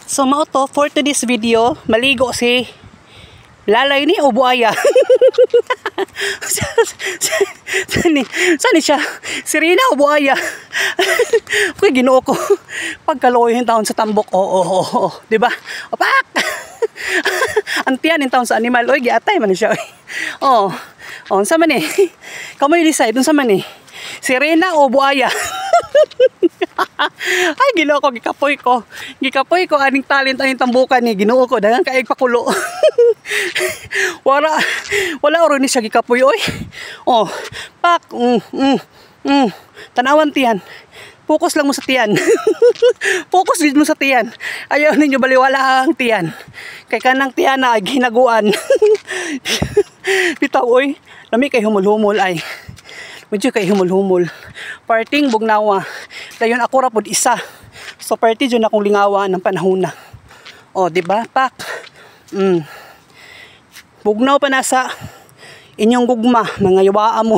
So mao to for today's video, maligo si lalay ni o buaya. Saan siya? Sirena o buaya? Kuy Ginoo ko. Pagkaloy yung taon sa tambok. Oo. Di ba? Opak! Antiyan yung taon sa animal. Oy, giatay man siya. Oh, sa man eh. Kamoy decide dun sa man eh. Sirena o buaya? Ay, Ginoo ko, gikapoy ko aning talent aning tambukan ni Ginoo ko daghang kaig pakulo. wala oro ni siya gikapoy oy. Oh, pak. Tanawan tiyan. Focus lang mo sa tiyan. Focus din mo sa tiyan. Ayaw ninyo baliwala ang tiyan. Kay kanang tiyan na ginaguan. Bitaw oy, lami kay humul-humul ay. Medyo kay humul-humul. Parting bugnawa. Dayon ako ra pod isa. So party jud akong lingawa ng panahon na. Oh, di ba? Pak. Bugnaw pa nasa inyong gugma, mga yawaa mo.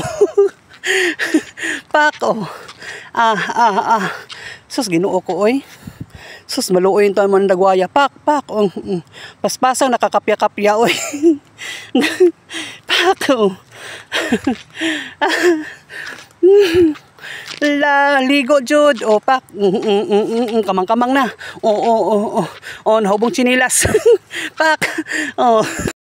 Pak oh. Sus Ginoo ko oy. Sus maluoy to man dagwaya. Pak. Paspasang nakakapya-kapya oy. Pak oh. Ligo jud o pak kamang-kamang na. Nahubong chinilas. Pak.